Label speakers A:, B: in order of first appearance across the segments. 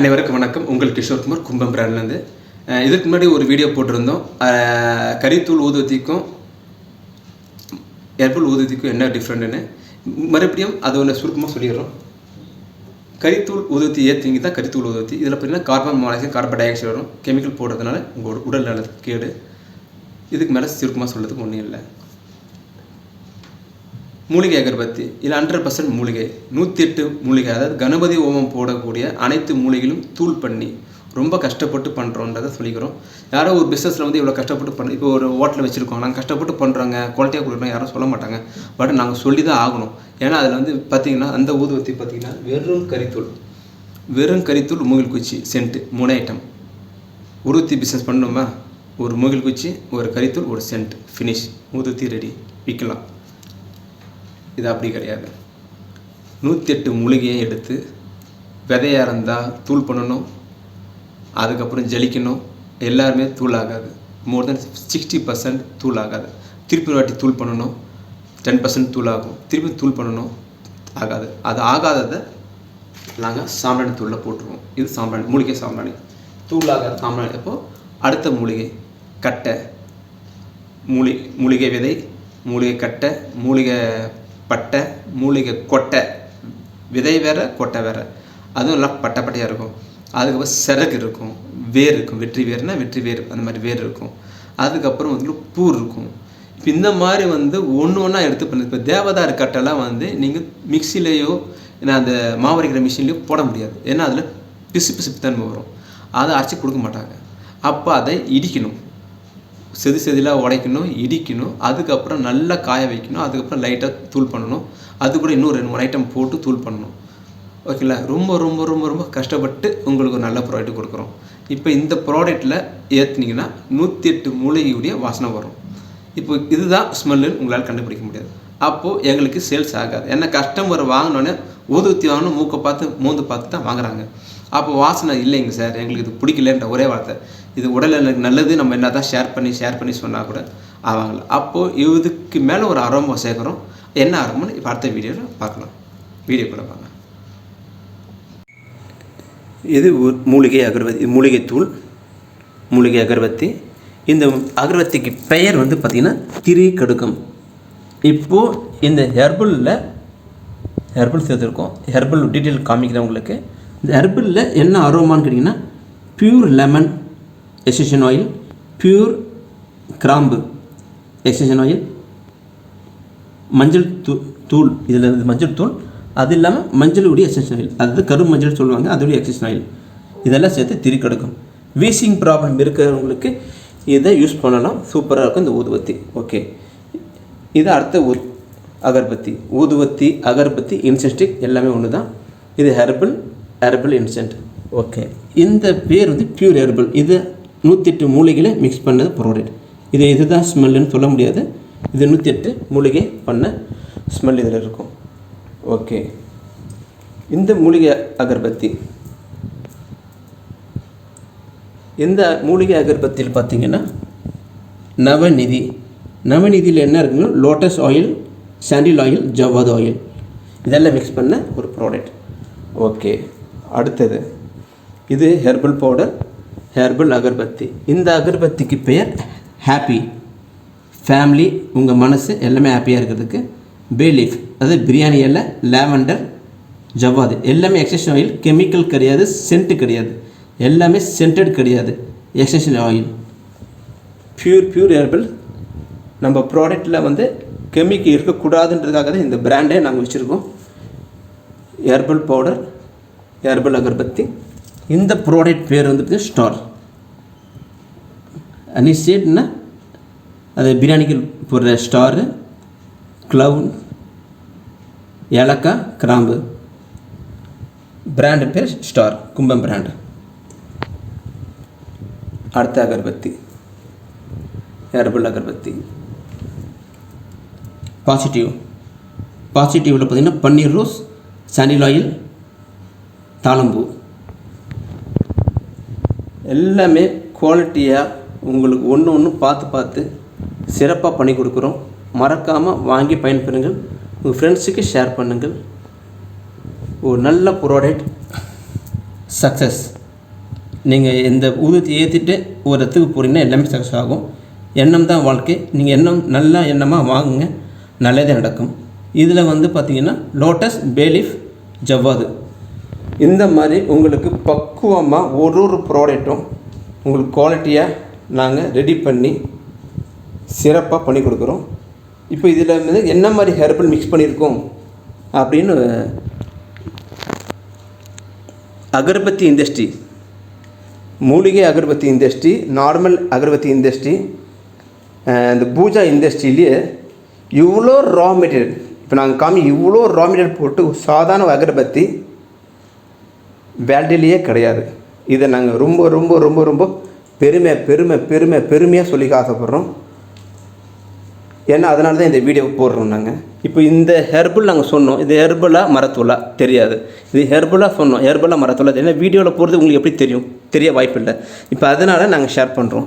A: அனைவருக்கும் வணக்கம். உங்கள் கிஷோர்குமார் கும்பம் பிராண்ட்லேருந்து. இதுக்கு முன்னாடி ஒரு வீடியோ போட்டிருந்தோம். கரித்தூள் ஊதுவத்திக்கும் ஹெர்பல் ஊதுவத்திக்கும் என்ன டிஃப்ரெண்ட்டுன்னு. மறுபடியும் அது ஒன்று சுருக்கமாக சொல்லிடுறோம். கரித்தூள் ஊதுவத்தி ஏற்றிங்க தான் கரித்தூள் ஊதுவத்தி. இதில் பார்த்தீங்கன்னா carbon monoxide, carbon di oxide வரும். கெமிக்கல் போடுறதுனால உங்கள் உடல் நலத்துக்கு கேடு. இதுக்கு மேலே சுருக்கமாக சொல்கிறதுக்கு ஒன்றும் இல்லை. மூலிகை அகர்பத்தி இதில் 100% மூலிகை, 108 மூலிகை, அதாவது கணபதி ஹோமம் போடக்கூடிய அனைத்து மூலிகைகளும் தூள் பண்ணி ரொம்ப கஷ்டப்பட்டு பண்ணுறோன்றதை சொல்லிக்கிறோம். யாரோ ஒரு பிஸ்னஸில் வந்து இவ்வளோ கஷ்டப்பட்டு பண்ண, இப்போ ஒரு ஹோட்டலில் வச்சுருக்கோம், நாங்கள் கஷ்டப்பட்டு பண்ணுறோங்க, குவாலிட்டியாக கொடுக்குறோம், யாரும் சொல்ல மாட்டாங்க. பட் நாங்கள் சொல்லி தான் ஆகணும். ஏன்னா அதில் வந்து பார்த்திங்கன்னா அந்த ஊதுவத்தி பார்த்திங்கன்னா வெறும் கரித்தூள் மூங்கில் குச்சி சென்ட்டு 3 ஐட்டம். ஊதுவத்தி பிஸ்னஸ் பண்ணணுமா, ஒரு மூங்கில் குச்சி, ஒரு கரித்தூள், ஒரு சென்ட், ஃபினிஷ், ஊதுவத்தி ரெடி, விற்கலாம். இது அப்படி கிடையாது. 108 மூலிகையை எடுத்து விதையாக இருந்தால் தூள் பண்ணணும், அதுக்கப்புறம் ஜலிக்கணும். எல்லாருமே தூள் ஆகாது. மோர் தென் 60% தூள் ஆகாது. திருப்பி வாட்டி தூள் பண்ணணும், 10% தூள் ஆகும். திருப்பி தூள் பண்ணணும், ஆகாது. அது ஆகாததை நாங்கள் சாம்பிராணி தூளில் போட்டுருவோம். இது சாம்பிராணி, மூலிகை சாம்பிராணி. தூள் ஆகாத சாம்பிராணி. அப்போது அடுத்த மூலிகை கட்டை, மூலிகை விதை, மூலிகை கட்டை, மூலிகை பட்டை, மூலிகை கொட்டை. விதை வேறு, கொட்டை வேறு. அதுவும் எல்லாம் பட்டையாக இருக்கும். அதுக்கப்புறம் சிறகு இருக்கும், வேர் இருக்கும். வெற்றி வேர்னா வெற்றி வேர், அந்த மாதிரி வேர் இருக்கும். அதுக்கப்புறம் வந்து பூ இருக்கும். இப்போ இந்த மாதிரி வந்து ஒன்று ஒன்றா எடுத்து பண்ணு. இப்போ தேவதாரு கட்டெல்லாம் வந்து நீங்கள் மிக்சிலேயோ ஏன்னா அந்த மாவரைக்கிற மிஷின்லேயோ போட முடியாது. ஏன்னா அதில் பிசு தன்மை வரும். அதை அரைச்சி கொடுக்க மாட்டாங்க. அப்போ அதை இடிக்கணும், செதிலாக உடைக்கணும், இடிக்கணும். அதுக்கப்புறம் நல்லா காய வைக்கணும். அதுக்கப்புறம் லைட்டாக தூள் பண்ணணும். அது கூட இன்னும் 2-3 ஐட்டம் போட்டு தூள் பண்ணணும். ஓகேங்களா? ரொம்ப ரொம்ப ரொம்ப ரொம்ப கஷ்டப்பட்டு உங்களுக்கு ஒரு நல்ல ப்ராடக்ட் கொடுக்குறோம். இப்போ இந்த ப்ராடக்ட்டில் ஏற்றுனீங்கன்னா 108 மூலிகையுடைய வாசனை வரும். இப்போ இதுதான் ஸ்மெல்லுன்னு உங்களால் கண்டுபிடிக்க முடியாது. அப்போது எங்களுக்கு சேல்ஸ் ஆகாது. ஏன்னா கஸ்டமர் வாங்கினோன்னே ஊதுவத்தி வாங்கணும், மூக்கை பார்த்து மூந்து பார்த்து தான் வாங்குறாங்க. அப்போ வாசனை இல்லைங்க சார், எங்களுக்கு இது பிடிக்கலன்ற ஒரே வார்த்தை. இது உடல் எனக்கு நல்லது, நம்ம என்ன தான் ஷேர் பண்ணி சொன்னால் கூட ஆவாங்கல்ல. அப்போது இதுக்கு மேலே ஒரு அரோமா சேர்க்குறோம். என்ன அரோமான்னு இப்போ அடுத்த வீடியோவில் பார்க்கலாம். வீடியோக்குள்ளே பார்க்கலாம். இது மூலிகை அகர்பத்தி, மூலிகை தூள், மூலிகை அகர்பத்தி. இந்த அகர்பத்திக்கு பெயர் வந்து பார்த்திங்கன்னா திரிகடுகம். இப்போது இந்த ஹெர்பல் சேர்த்துருக்கோம். ஹெர்பல் டீட்டெயில் காமிக்கிறவங்களுக்கு இந்த ஹெர்பலில் என்ன அரோமான்னு கேட்டிங்கன்னா pure lemon essential oil, pure கிராம்பு எசென்ஷியல் ஆயில், மஞ்சள் தூள், இதில் மஞ்சள் தூள், அது இல்லாமல் மஞ்சளுடைய எசென்ஷியல் ஆயில், அதாவது கரும் மஞ்சள் சொல்லுவாங்க, அதோடைய எசென்ஷியல் ஆயில், இதெல்லாம் சேர்த்து திரிகடுகம். வீசிங் ப்ராப்ளம் இருக்கிறவங்களுக்கு இதை யூஸ் பண்ணலாம். சூப்பராக இருக்கும் இந்த ஊதுவத்தி. ஓகே, இது அடுத்த அகர்பத்தி. ஊதுவத்தி, அகர்பத்தி, இன்சென்ட் ஸ்டிக் எல்லாமே ஒன்று தான். இது ஹெர்பல் இன்சென்ட். ஓகே, இந்த பேர் வந்து பியூர் ஹெர்பல். இது 108 மூலிகைகளை மிக்ஸ் பண்ணது ப்ராடக்ட். இதுதான் ஸ்மெல்லுன்னு சொல்ல முடியாது. இது 108 மூலிகை பண்ண ஸ்மெல் இதில் இருக்கும். ஓகே, இந்த மூலிகை அகர்பத்தி, இந்த மூலிகை அகர்பத்தியில் பார்த்திங்கன்னா நவநிதியில் என்ன இருக்குன்னா லோட்டஸ் ஆயில், சாண்டில் ஆயில், ஜவ்வாது ஆயில், இதெல்லாம் மிக்ஸ் பண்ண ஒரு ப்ராடக்ட். ஓகே, அடுத்தது இது ஹெர்பல் பவுடர், ஹெர்பல் அகர்பத்தி. இந்த அகர்பத்திக்கு பெயர் ஹாப்பி ஃபேமிலி. உங்கள் மனசு எல்லாமே ஹாப்பியாக இருக்கிறதுக்கு பே லீஃப், அதாவது பிரியாணி இலை, லாவெண்டர், ஜவ்வாது எல்லாமே எக்ஸென்ஷியல் ஆயில். கெமிக்கல் கிடையாது, சென்ட்டு கிடையாது, எல்லாமே சென்டட் கிடையாது, எக்ஸென்ஷியல் ஆயில். Pure herbal. நம்ம ப்ராடக்டில் வந்து கெமிக்கல் இருக்கக்கூடாதுன்றதுக்காக தான் இந்த பிராண்டே நாங்கள் வச்சுருக்கோம். Herbal powder, herbal agarbatti. இந்த ப்ராடக்ட் பேர் வந்து ஸ்டார் அனிசேட்னா அது பிரியாணிக்கு போடுற ஸ்டாரு, க்ளவுன், ஏலக்காய், கிராம்பு. பிராண்டு பேர் ஸ்டார், கும்பம் பிராண்டு. அடுத்த அகர்பத்தி ஹெர்பல் அகர்பத்தி. பாசிட்டிவில் பார்த்திங்கன்னா பன்னீர் ரோஸ், சாண்டில் ஆயில், தாளம்பூ எல்லாமே குவாலிட்டியாக உங்களுக்கு ஒன்று பார்த்து சிறப்பாக பண்ணி கொடுக்குறோம். மறக்காமல் வாங்கி பயன்பெறுங்கள். உங்கள் ஃப்ரெண்ட்ஸுக்கு ஷேர் பண்ணுங்கள். ஒரு நல்ல ப்ராடக்ட்
B: சக்ஸஸ். நீங்கள் இந்த ஊதுவத்தி ஏற்றிட்டு ஒரு இடத்துக்கு போகிறீங்கன்னா எல்லாமே சக்ஸஸ் ஆகும். எண்ணம் தான் வாழ்க்கை. நீங்கள் எண்ணம் நல்ல எண்ணமாக வாங்குங்க, நல்லதே நடக்கும். இதில் வந்து பார்த்திங்கன்னா லோட்டஸ், பேலீஃப், ஜவ்வாது இந்த மாதிரி உங்களுக்கு பக்குவமாக ஒரு ப்ராடக்ட்டும் உங்களுக்கு குவாலிட்டியாக நாங்கள் ரெடி பண்ணி சிறப்பாக பண்ணி கொடுக்குறோம். இப்போ இதில் வந்து என்ன மாதிரி ஹெர்பல் மிக்ஸ் பண்ணியிருக்கோம் அப்படின்னு அகர்பத்தி இண்டஸ்ட்ரி, மூலிகை agarbatti industry, normal agarbatti industry, இந்த பூஜா இண்டஸ்ட்ரியிலேயே இவ்வளோ ரா மெட்டீரியல் இப்போ நாங்கள் இவ்வளோ ரா மெட்டீரியல் போட்டு சாதாரண அகர்பத்தி வேல்டிலேயே கிடையாது. இதை நாங்கள் ரொம்ப ரொம்ப ரொம்ப ரொம்ப பெருமையாக சொல்லிக்க ஆசைப்பட்றோம். ஏன்னா அதனால தான் இந்த வீடியோ போடுறோம். நாங்கள் இப்போ இந்த ஹெர்பல் நாங்கள் சொன்னோம், இது ஹெர்பலாக மரத்தூளா தெரியாது. இது ஹெர்பலாக சொன்னோம், ஹெர்பலாக மரத்தூளா ஏன்னா வீடியோவில் போகிறது உங்களுக்கு எப்படி தெரியும், தெரிய வாய்ப்பு இல்லை. இப்போ அதனால் நாங்கள் ஷேர் பண்ணுறோம்.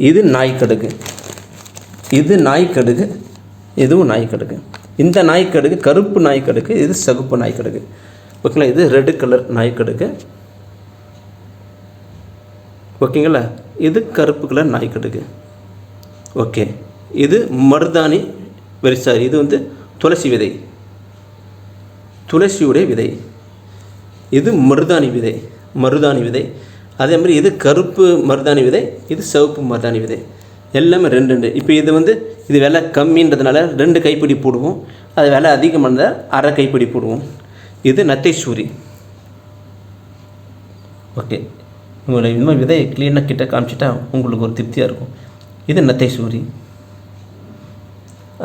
B: இது நாய்க்கடுகு, இது நாய்க்கடுகு, இதுவும் நாய்க்கடுகு. இந்த நாய்க்கடுகு கருப்பு நாய்க்கடுகு, இது சிவப்பு நாய்க்கடுகு. ஓகேங்களா? இது ரெட் கலர் நாய்க்கடுகு. ஓகேங்களா? இது கருப்பு கலர் நாய்க்கடுகு. ஓகே, இது மருதாணி வெரிசாரி, இது வந்து துளசி விதை, துளசியுடைய விதை. இது மருதாணி விதை. அதே மாதிரி இது கருப்பு மருதாணி விதை, இது சிவப்பு மருதாணி விதை. எல்லாமே ரெண்டு. இப்போ இது வந்து இது விலை கம்மின்றதுனால 2 கைப்பிடி போடுவோம். அது விலை அதிகமானதால் 1/2 கைப்பிடி போடுவோம். இது நத்தைசூரி. ஓகே, உங்களை இன்னும் விதை க்ளீனாக கிட்ட காமிச்சிட்டா உங்களுக்கு ஒரு திருப்தியாக இருக்கும். இது நத்தைசூரி.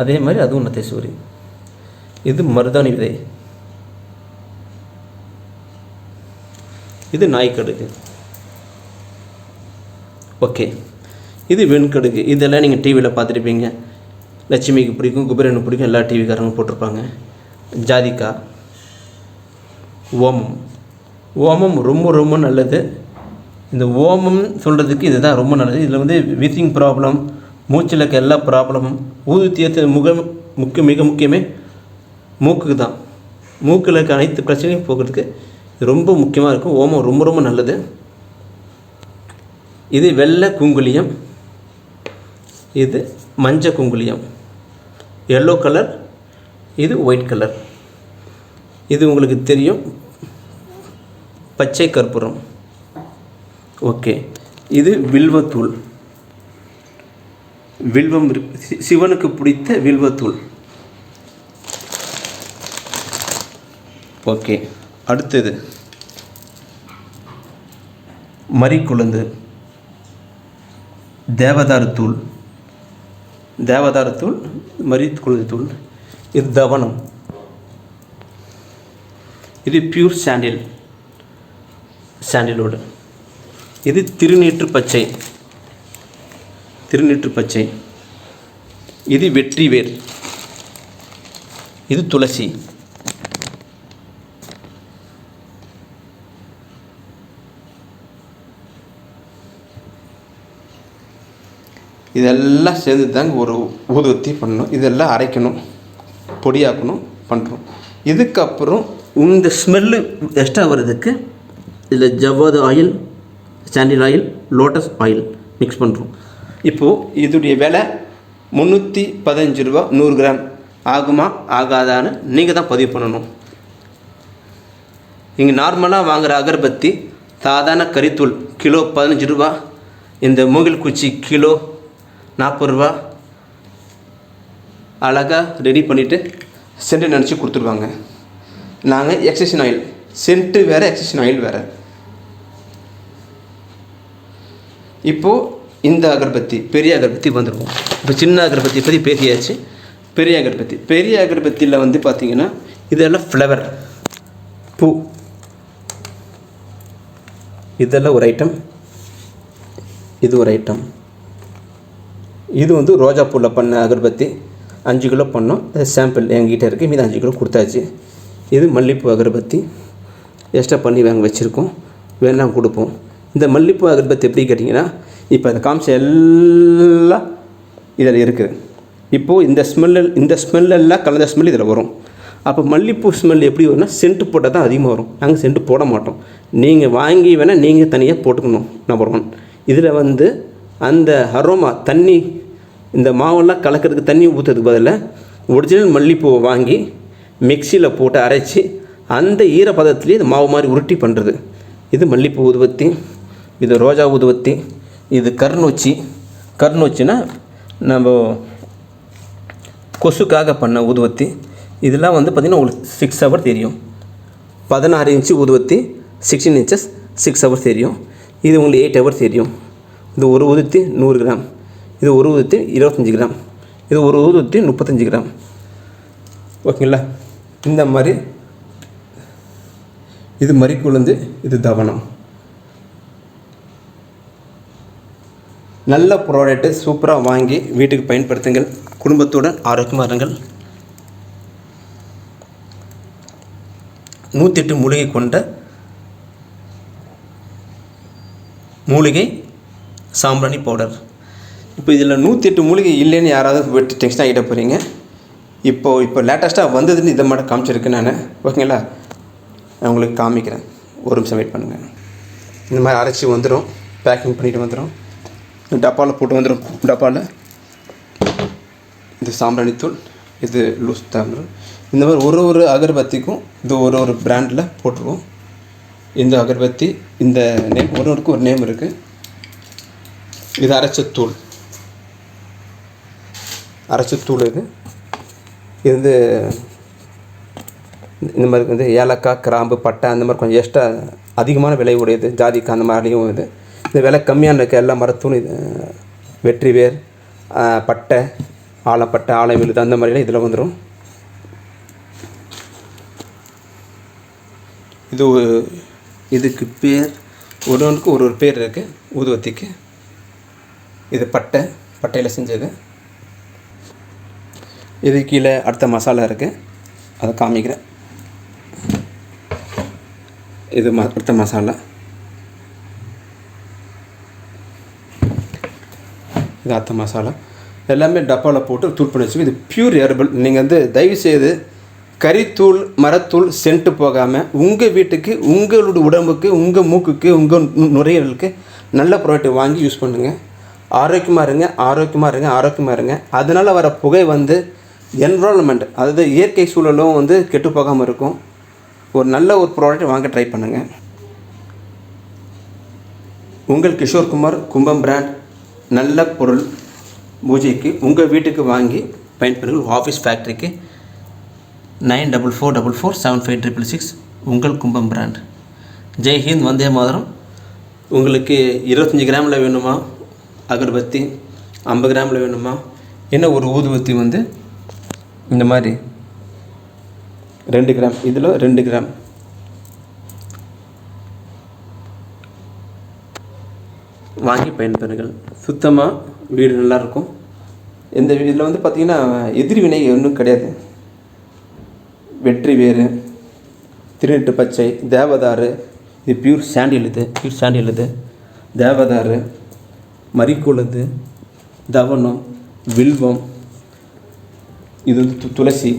B: அதே மாதிரி அதுவும் நத்தைசூரி. இது மருதாணி விதை. இது நாய்க்கடுகு. ஓகே, இது வெண்கடுகு. இதெல்லாம் நீங்கள் டிவியில் பார்த்துருப்பீங்க. லட்சுமிக்கு பிடிக்கும், குபேரனுக்கு பிடிக்கும், எல்லா டிவிக்காரங்க போட்டிருப்பாங்க. ஜாதிக்காய், ஓமம் ரொம்ப ரொம்ப நல்லது. இந்த ஓமம் சொல்கிறதுக்கு இதுதான் ரொம்ப நல்லது. இதில் வந்து வீசிங் ப்ராப்ளம், மூச்சில் இருக்க எல்லா ப்ராப்ளமும், ஊதுவத்தி மிக முக்கியமே மூக்குக்கு தான். மூக்கில் இருக்க அனைத்து பிரச்சனையும் போக்குறதுக்கு இது ரொம்ப முக்கியமாக இருக்கும். ஓமம் ரொம்ப ரொம்ப நல்லது. இது வெள்ளை குங்குலியம், இது மஞ்சள் குங்குலியம், எல்லோ கலர், இது ஒயிட் கலர். இது உங்களுக்கு தெரியும், பச்சை கற்பூரம். ஓகே, இது வில்வத்தூள், வில்வம் சிவனுக்கு பிடித்த வில்வத்தூள். ஓகே, அடுத்தது மறிக்குழுந்து, தேவதாரத்தூள், மறிக்குழுந்து தூள். இது தவனம், இது பியூர் சாண்டிலோடு. இது திருநீற்று பச்சை. இது வெற்றிவேர், இது துளசி. இதெல்லாம் சேர்ந்து தாங்க ஒரு ஊதுவத்தி பண்ணணும். இதெல்லாம் அரைக்கணும், பொடியாக்கணும், பண்ணுறோம். இதுக்கப்புறம் இந்த ஸ்மெல்லு எக்ஸ்ட்ரா வர்றதுக்கு இதில் ஜவ்வாது ஆயில், சாண்டில் ஆயில், லோட்டஸ் ஆயில் மிக்ஸ் பண்ணுறோம். இப்போது இதோடைய விலை 315 ரூபா 100 கிராம். ஆகுமா ஆகாதான்னு நீங்கள் தான் பதிவு பண்ணணும். நீங்கள் நார்மலாக வாங்குகிற அகர்பத்தி சாதாரண கறித்தூள் கிலோ 15 ரூபா, இந்த மூங்கில் குச்சி கிலோ 40 ரூபா. அழகாக ரெடி பண்ணிவிட்டு சென்ட்டு நினச்சி கொடுத்துருவாங்க. நாங்கள் எக்ஸசன் ஆயில், சென்ட்டு வேறு, எக்ஸசன் ஆயில் வேறு. இப்போது இந்த அகர்பத்தி, பெரிய அகர்பத்தி வந்துடுவோம். இப்போ சின்ன அகர்பத்தி பற்றி பேசியாச்சு. பெரிய அகர்பத்தியில் வந்து பார்த்திங்கன்னா இதெல்லாம் ஃப்ளவர், பூ. இதெல்லாம் ஒரு ஐட்டம், இது ஒரு ஐட்டம். இது வந்து ரோஜா பூவில் பண்ண அகர்பத்தி 5 கிலோ பண்ணோம். சாம்பிள் என்கிட்ட இருக்குது, மீது 5 கிலோ கொடுத்தாச்சு. இது மல்லிகைப்பூ அகர்பத்தி எக்ஸ்ட்ரா பண்ணி வாங்க வச்சுருக்கோம், வேணாம் கொடுப்போம். இந்த மல்லிகைப்பூ அகர்பத்தி எப்படி கேட்டிங்கன்னா, இப்போ அந்த காமிச்ச எல்லாம் இதில் இருக்குது. இப்போது இந்த ஸ்மெல்லெல்லாம் கலந்த ஸ்மெல் இதில் வரும். அப்போ மல்லிகைப்பூ ஸ்மெல் எப்படி வரும்னா சென்ட்டு போட்டால் தான் அதிகமாக வரும். நாங்கள் சென்ட்டு போட மாட்டோம். நீங்கள் வாங்கி வேணால் நீங்கள் தனியாக போட்டுக்கணும். நம்பர் 1. இதில் வந்து அந்த அரோமா தண்ணி, இந்த மாவெல்லாம் கலக்கிறதுக்கு தண்ணி ஊற்றுறதுக்கு பதிலாக ஒரிஜினல் மல்லிகைப்பூவை வாங்கி மிக்சியில் போட்டு அரைச்சி அந்த ஈரப்பதத்துலேயே இந்த மாவு மாதிரி உருட்டி பண்ணுறது. இது மல்லிகைப்பூ ஊதுவத்தி, இது ரோஜா ஊதுவத்தி, இது கருநொச்சினா நம்ம கொசுக்காக பண்ண ஊதுவத்தி. இதெல்லாம் வந்து பார்த்திங்கன்னா உங்களுக்கு 6 ஹவர் தெரியும். 16 இன்ச்சு ஊதுவத்தி 16 இன்ச்சஸ் 6 ஹவர் தெரியும். இது உங்களுக்கு 8 ஹவர் தெரியும். இது ஒரு ஊதுவத்தி 100 கிராம், இது ஒரு ஊதுவத்தி 25 கிராம், இது ஒரு ஊதுவத்தி 35 கிராம். ஓகேங்களா? இந்த மாதிரி இது மறிக்குழுந்து, இது தவனம். நல்ல ப்ராடக்ட்டு, சூப்பராக வாங்கி வீட்டுக்கு பயன்படுத்துங்கள். குடும்பத்துடன் ஆரோக்கியமாக இருங்கள். 108 மூலிகை கொண்ட மூலிகை சாம்பிராணி பவுடர். இப்போ இதில் 108 மூலிகை இல்லைன்னு யாராவது வெட்டி டென்ஷன் ஆகிட்ட போகிறீங்க. இப்போ லேட்டஸ்ட்டாக வந்ததுன்னு இதை மட்டும் காமிச்சிருக்கேன் நான். ஓகேங்களா? நான் உங்களுக்கு காமிக்கிறேன். ஒரு நிமிஷம் வெயிட் பண்ணுங்கள். இந்த மாதிரி அரைச்சி வந்துடும், பேக்கிங் பண்ணிவிட்டு வந்துடும், டப்பாவில் போட்டு வந்துடும். டப்பாவில் இது சாம்பிராணி தூள், இது லூஸ் தாம்பரம். இந்த மாதிரி ஒரு அகர்பத்திக்கும் இது ஒரு பிராண்டில் போட்டுருவோம். இந்த அகர்பத்தி இந்த நேம் ஒருவருக்கு ஒரு நேம் இருக்குது. இது அரைச்சத்தூள் இது வந்து இந்த மாதிரி வந்து ஏலக்காய், கிராம்பு, பட்டை அந்த மாதிரி கொஞ்சம் எக்ஸ்ட்ரா அதிகமான விலை உடையது. ஜாதிக்காய் அந்த மாதிரியும் இது. இந்த விலை கம்மியான இருக்க எல்லா மரத்தூளும் இது வெற்றி வேர், பட்டை, ஆலப்பட்டை, ஆலை விழுது அந்த மாதிரிலாம் இதில் வந்துடும். இதுக்கு பேர் ஒருவனுக்கு ஒரு பேர் இருக்குது ஊதுவத்திக்கு. இது பட்டையில் செஞ்சது. இது கீழே அடுத்த மசாலா இருக்குது, அதை காமிக்கிறேன். இது அடுத்த மசாலா. இது அடுத்த மசாலா. எல்லாமே டப்பாவில் போட்டு தூள் பண்ணி வச்சுக்கோங்க. இது பியூர் ஹெர்பல். நீங்கள் வந்து தயவுசெய்து கறித்தூள், மரத்தூள் சென்ட்டு போகாமல் உங்கள் வீட்டுக்கு, உங்களுடைய உடம்புக்கு, உங்கள் மூக்குக்கு, உங்கள் நுரையீரலுக்கு நல்ல ப்ராடக்ட் வாங்கி யூஸ் பண்ணுங்கள். ஆரோக்கியமாக இருங்க. அதனால் வர புகை வந்து என்விரான்மெண்ட், அதாவது இயற்கை சூழலும் வந்து கெட்டு போகாமல் இருக்கும். ஒரு நல்ல ஒரு ப்ராடக்ட் வாங்க ட்ரை பண்ணுங்கள். உங்கள் கிஷோர் குமார், கும்பம் பிராண்ட். நல்ல பொருள் பூஜைக்கு உங்கள் வீட்டுக்கு வாங்கி பயன்பெறுங்கள். ஆஃபீஸ் ஃபேக்ட்ரிக்கு 9444475666. உங்கள் கும்பம் பிராண்ட். ஜெய்ஹிந்த், வந்தே மாதரம். உங்களுக்கு 25 கிராமில் வேணுமா அகர்பத்தி, 50 கிராமில் வேணுமா, என்ன ஒரு ஊதுவத்தி வந்து இந்த மாதிரி 2 கிராம், இதில் 2 கிராம் வாங்கி பயன்பெறுங்கள். சுத்தமாக வீடு நல்லாயிருக்கும். இந்த இதில் வந்து பார்த்திங்கன்னா எதிர்வினை ஒன்றும் கிடையாது. வெற்றி வேறு, திருநெட்டு பச்சை, தேவதாரு, இது பியூர் சாண்டில் இது தேவதாரு, மறிக்குழுந்து, தவனம், வில்வம், இது வந்து துளசி.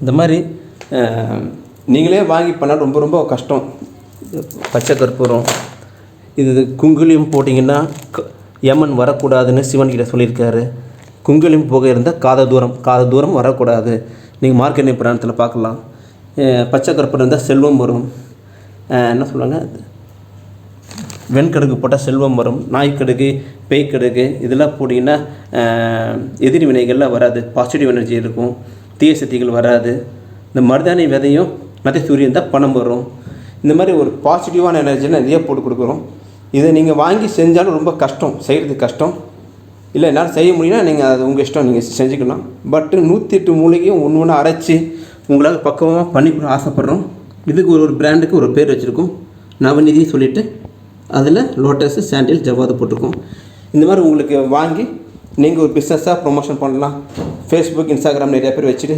B: இந்த மாதிரி நீங்களே வாங்கி பண்ணால் ரொம்ப கஷ்டம். பச்சை கற்பூரம், இது குங்குலியம் போட்டிங்கன்னா யமன் வரக்கூடாதுன்னு சிவன்கிட்ட சொல்லியிருக்காரு. குங்குலியம் புகை இருந்தால் காத தூரம் வரக்கூடாது. நீங்கள் மார்க்கெட்டிங் பிராணத்தில் பார்க்கலாம். பச்சை கற்பூரம் இருந்தால் செல்வம் வரும். என்ன சொல்லுவாங்க, வெண்கடுகு போட்டால் செல்வம் வரும். நாய்க்கடுகு, பேய்க்கடுகு இதெல்லாம் போட்டிங்கன்னா எதிரி வினைகள்லாம் வராது. பாசிட்டிவ் எனர்ஜி இருக்கும், தீய சக்திகள் வராது. இந்த மருதாணி விதையும் மற்ற சூரியன் தான் பணம் வரும். இந்த மாதிரி ஒரு பாசிட்டிவான எனர்ஜியில் நிறைய போட்டு கொடுக்குறோம். இதை நீங்கள் வாங்கி செஞ்சாலும் ரொம்ப கஷ்டம், செய்கிறதுக்கு கஷ்டம். இல்லை என்னால் செய்ய முடியும்னா நீங்கள் அது உங்கள் இஷ்டம், நீங்கள் செஞ்சுக்கலாம். பட்டு 108 மூலிகையும் ஒன்று அரைச்சி உங்களால் பக்குவமாக பண்ணி ஆசைப்பட்றோம். இதுக்கு ஒரு பிராண்டுக்கு ஒரு பேர் வச்சுருக்கோம். நவநிதி சொல்லிவிட்டு அதில் லோட்டஸு, சாண்டில், ஜவ்வாது போட்டிருக்கோம். இந்த மாதிரி உங்களுக்கு வாங்கி நீங்கள் ஒரு பிஸ்னஸாக ப்ரொமோஷன் பண்ணலாம். ஃபேஸ்புக், இன்ஸ்டாகிராம் நிறையா பேர் வச்சுட்டு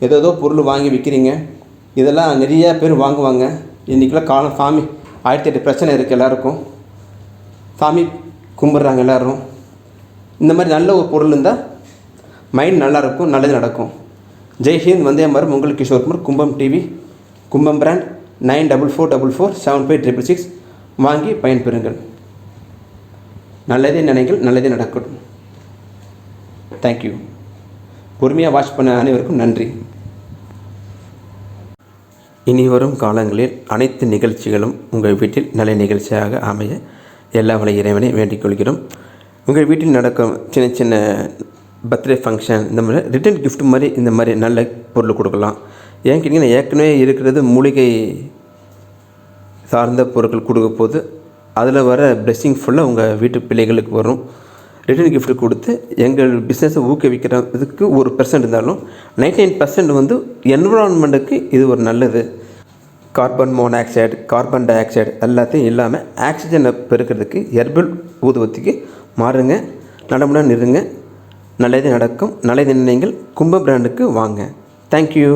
B: ஏதோ பொருள் வாங்கி விற்கிறீங்க. இதெல்லாம் நிறையா பேர் வாங்குவாங்க. இன்றைக்கெலாம் காலம் சாமி 1008 பிரச்சனை இருக்குது எல்லாருக்கும். சாமி கும்பிட்றாங்க எல்லோரும். இந்த மாதிரி நல்ல ஒரு பொருள் இருந்தால் மைண்ட் நல்லாயிருக்கும், நல்லது நடக்கும். ஜெய்ஹிந்த், வந்தே மாதரம். உங்கள் கிஷோர்குமார், கும்பம் டிவி, கும்பம் பிராண்ட், 9444475666 வாங்கி பயன்பெறுங்கள். நல்லதே நினைங்கள், நல்லதே நடக்கட்டும். தேங்க்யூ. பொறுமையாக வாட்ச் பண்ண அனைவருக்கும் நன்றி. இனி வரும் காலங்களில் அனைத்து நிகழ்ச்சிகளும் உங்கள் வீட்டில் நல்ல நிகழ்ச்சியாக அமைய எல்லா வல்ல இறைவனை வேண்டிக் கொள்கிறோம். உங்கள் வீட்டில் நடக்கும் சின்ன சின்ன பர்த்டே ஃபங்க்ஷன், இந்த மாதிரி ரிட்டன் கிஃப்ட் மாதிரி இந்த மாதிரி நல்ல பொருள் கொடுக்கலாம். ஏன் கேட்டிங்கன்னா, ஏற்கனவே இருக்கிறது மூலிகை சார்ந்த பொருட்கள் கொடுக்க போது அதில் வர பிளெஸ்ஸிங் ஃபுல்லாக உங்கள் வீட்டு பிள்ளைகளுக்கு வரும். ரிட்டன் கிஃப்ட் கொடுத்து எங்கள் பிஸ்னஸை ஊக்குவிக்கிறதுக்கு 1% இருந்தாலும் 99% வந்து என்விரான்மெண்ட்டுக்கு இது ஒரு நல்லது. Carbon monoxide, carbon di oxide எல்லாத்தையும் இல்லாமல் ஆக்சிஜனை பெருக்கிறதுக்கு ஹெர்பல் ஊதுவத்திக்கு மாறுங்க. நடமுடன் இருங்க. நல்லதே நடக்கும். நல்லது நினைங்கள். கும்ப பிராண்டுக்கு வாங்க. தேங்க்யூ.